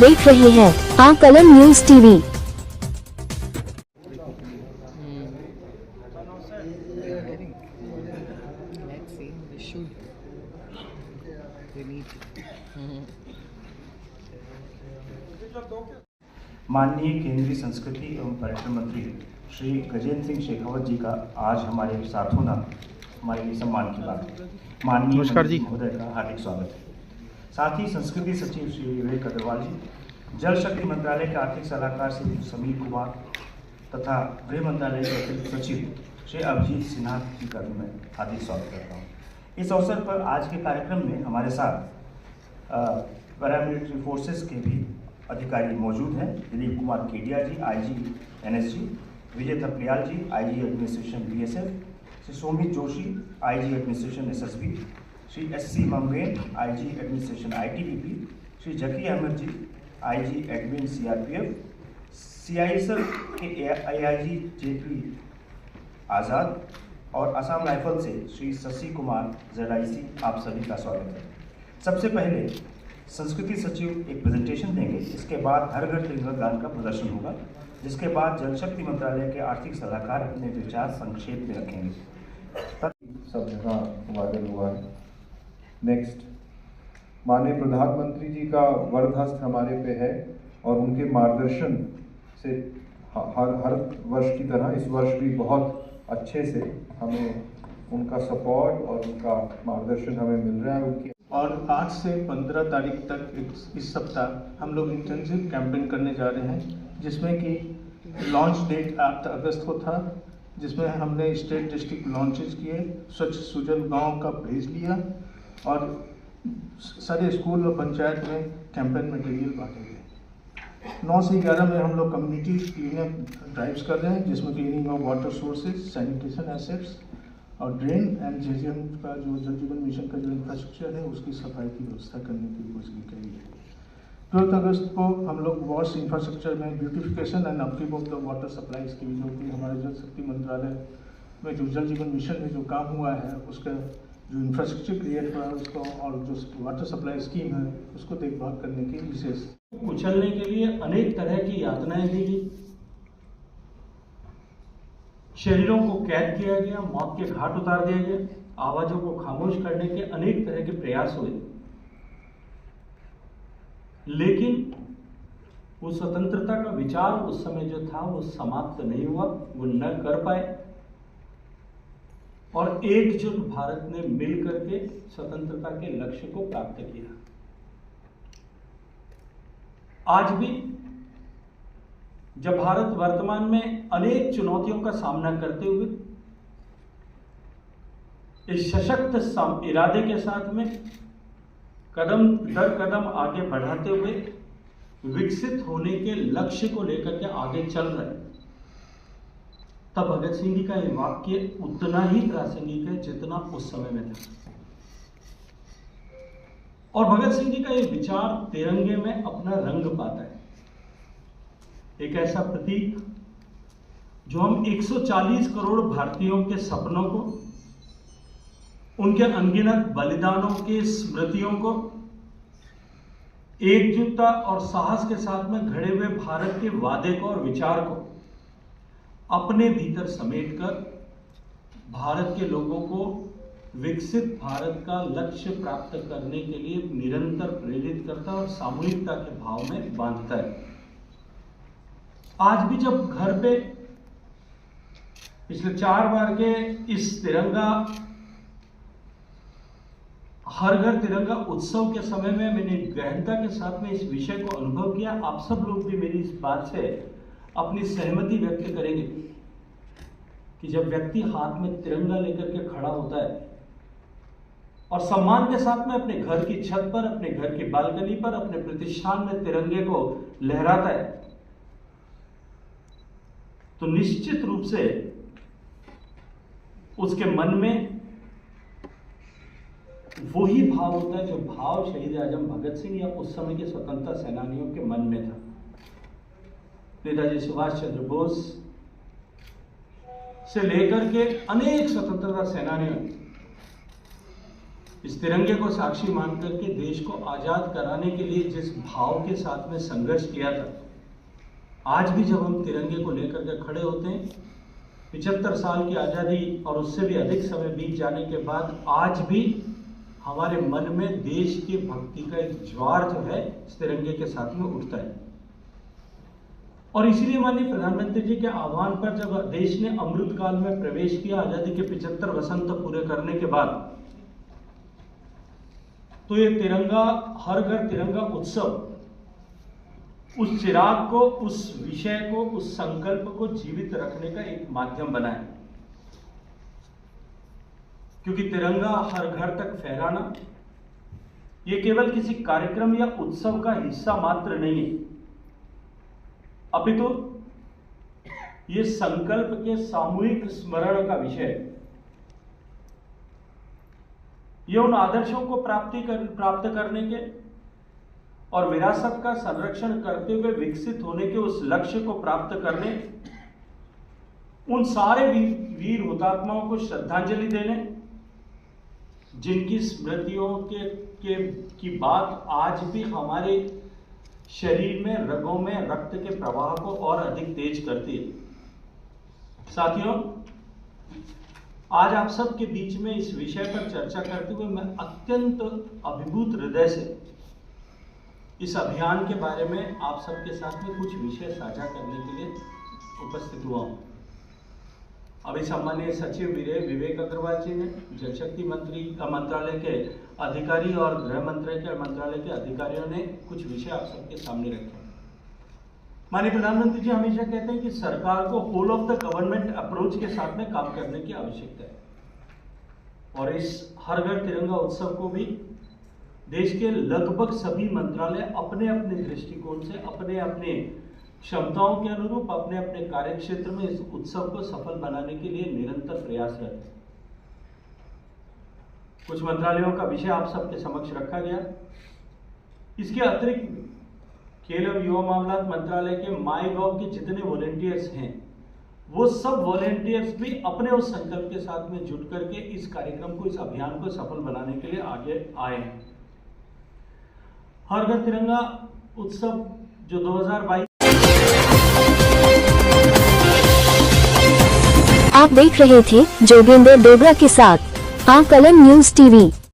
देख रहे हैं आ कलम न्यूज टीवी। माननीय केंद्रीय संस्कृति एवं पर्यटन मंत्री श्री गजेंद्र सिंह शेखावत जी का आज हमारे साथ होना हमारे लिए सम्मान की बात है। माननीय मंत्री महोदय का हार्दिक स्वागत है। साथ ही संस्कृति सचिव श्री विवेक अग्रवाल जी, जल शक्ति मंत्रालय के आर्थिक सलाहकार श्री समीर कुमार तथा गृह मंत्रालय के अतिरिक्त सचिव श्री अभिजीत सिन्हा जी का भी मैं हार्दिक स्वागत करता हूँ। इस अवसर पर आज के कार्यक्रम में हमारे साथ पैरामिलिट्री फोर्सेस के भी अधिकारी मौजूद हैं। Dilip Kumar Kedia ji, IG NSG, Vijay Thapliyal ji, IG administration BSF, Shri Somit Joshi, IG administration SSB, Shri SC ममवेन, IG administration ITBP, Shri Zaki Ahmad ji, IG admin CRPF, CISF के आईआईजी जेपी आज़ाद और असम राइफल से श्री शशि कुमार जेडआईसी, आप सभी का स्वागत है। सबसे पहले संस्कृति सचिव एक प्रेजेंटेशन देंगे, इसके बाद हर घर तिरंगा गान का प्रदर्शन होगा, जिसके बाद जल शक्ति मंत्रालय के आर्थिक सलाहकार अपने विचार संक्षेप में रखेंगे। सब जगह वायरल हुआ है। नेक्स्ट, माननीय प्रधानमंत्री जी का वरदहस्त हमारे पे है और उनके मार्गदर्शन से हर वर्ष की तरह इस वर्ष भी बहुत अच्छे से हमें उनका सपोर्ट और उनका मार्गदर्शन हमें मिल रहा है। उनकी और आज से 15 तारीख तक इस सप्ताह हम लोग इंटेंसिव कैंपेन करने जा रहे हैं, जिसमें कि लॉन्च डेट 8 अगस्त को था, जिसमें हमने स्टेट डिस्ट्रिक्ट लॉन्चेस किए, स्वच्छ सुजल गांव का भेज लिया और सारे स्कूल और पंचायत में कैंपेन मटेरियल बांटे गए। 9 से 11 में हम लोग कम्युनिटी क्लीनअप ड्राइव्स कर रहे हैं, जिसमें cleaning of water sources, sanitation assets और ड्रेन एंड जेजीएम का जो जल जीवन मिशन का जो इंफ्रास्ट्रक्चर है उसकी सफाई की व्यवस्था करने की कोशिश की गई है। 12 अगस्त को हम लोग वॉश इंफ्रास्ट्रक्चर में beautification and upkeep of the water supply scheme, जो कि हमारे जल शक्ति मंत्रालय में जो जल जीवन मिशन में जो काम हुआ है उसका जो इंफ्रास्ट्रक्चर क्रिएट हुआ है उसको और जो वाटर सप्लाई स्कीम है उसको देखभाल करने की विशेष कुचलने के लिए अनेक तरह की यातनाएं दी गई, शरीरों को कैद किया गया, मौत के घाट उतार दिया गया, आवाजों को खामोश करने के अनेक तरह के प्रयास हुए, लेकिन वो स्वतंत्रता का विचार उस समय जो था वो समाप्त नहीं हुआ, वो न कर पाए और एकजुट भारत ने मिल करके स्वतंत्रता के लक्ष्य को प्राप्त किया। आज भी जब भारत वर्तमान में अनेक चुनौतियों का सामना करते हुए इस सशक्त इरादे के साथ में कदम दर कदम आगे बढ़ाते हुए विकसित होने के लक्ष्य को लेकर के आगे चल रहे हैं, तब भगत सिंह जी का ये वाक्य उतना ही प्रासंगिक है जितना उस समय में था। और भगत सिंह जी का ये विचार तिरंगे में अपना रंग पाता है, एक ऐसा प्रतीक जो हम 140 करोड़ भारतीयों के सपनों को, उनके अनगिनत बलिदानों की स्मृतियों को एकजुटता और साहस के साथ में घड़े हुए भारत के वादे को और विचार को अपने भीतर समेटकर भारत के लोगों को विकसित भारत का लक्ष्य प्राप्त करने के लिए निरंतर प्रेरित करता और सामूहिकता के भाव में बांधता है। आज भी जब घर पे पिछले 4 बार के इस तिरंगा हर घर तिरंगा उत्सव के समय में मैंने गहनता के साथ में इस विषय को अनुभव किया। आप सब लोग भी मेरी इस बात से अपनी सहमति व्यक्त करेंगे कि जब व्यक्ति हाथ में तिरंगा लेकर के खड़ा होता है और सम्मान के साथ में अपने घर की छत पर, अपने घर की बालकनी पर, अपने प्रतिष्ठान में तिरंगे को लहराता है, तो निश्चित रूप से उसके मन में वही भाव होता है जो भाव शहीद आजम भगत सिंह या उस समय के स्वतंत्रता सेनानियों के मन में था। नेताजी सुभाष चंद्र बोस से लेकर के अनेक स्वतंत्रता सेनानियों इस तिरंगे को साक्षी मान करके देश को आजाद कराने के लिए जिस भाव के साथ में संघर्ष किया था, आज भी जब हम तिरंगे को लेकर के खड़े होते हैं, 75 साल की आज़ादी और उससे भी अधिक समय बीत जाने के बाद आज भी हमारे मन में देश की भक्ति का एक ज्वार जो है इस तिरंगे के साथ में उठता है। और इसीलिए माननीय प्रधानमंत्री जी के आह्वान पर जब देश ने अमृत काल में प्रवेश किया, आजादी के 75 वसंत पूरे करने के बाद, तो ये तिरंगा, हर घर तिरंगा उत्सव उस चिराग को, उस विषय को, उस संकल्प को जीवित रखने का एक माध्यम बना है। क्योंकि तिरंगा हर घर तक फहराना ये केवल किसी कार्यक्रम या उत्सव का हिस्सा मात्र नहीं है, अपितु ये संकल्प के सामूहिक स्मरण का विषय है। ये उन आदर्शों को प्राप्त करने के और विरासत का संरक्षण करते हुए विकसित होने के उस लक्ष्य को प्राप्त करने, उन सारे वीर हुतात्माओं को श्रद्धांजलि देने, जिनकी स्मृतियों की बात आज भी हमारे शरीर में, रगों में रक्त के प्रवाह को और अधिक तेज करती है। साथियों, आज आप सबके बीच में इस विषय पर चर्चा करते हुए मैं अत्यंत अभिभूत हृदय से इस अभियान के बारे में आप सबके साथ में कुछ विषय साझा करने के लिए उपस्थित हुआ हूं। अभी सम्मानीय सचिव विवेक अग्रवाल जी ने, जल शक्ति मंत्रालय के अधिकारी और गृह मंत्रालय के अधिकारियों ने कुछ विषय आप सबके सामने रखे। माननीय प्रधानमंत्री जी हमेशा कहते हैं कि सरकार को whole of the government approach के साथ में काम करने की आवश्यकता है, और इस हर घर तिरंगा उत्सव को भी देश के लगभग सभी मंत्रालय अपने अपने दृष्टिकोण से, अपने अपने क्षमताओं के अनुरूप, अपने अपने कार्यक्षेत्र में इस उत्सव को सफल बनाने के लिए निरंतर प्रयासरत है। कुछ मंत्रालयों का विषय आप सबके समक्ष रखा गया। इसके अतिरिक्त खेल एवं युवा मामलात मंत्रालय के माईगॉव के जितने वॉलेंटियर्स हैं, वो सब वॉलेंटियर्स भी अपने उस संकल्प के साथ में जुट करके इस कार्यक्रम को, इस अभियान को सफल बनाने के लिए आगे आए हैं। हर घर तिरंगा उत्सव जो 2022 आप देख रहे थे जोगिंदर डोगरा के साथ कलम न्यूज़ टीवी।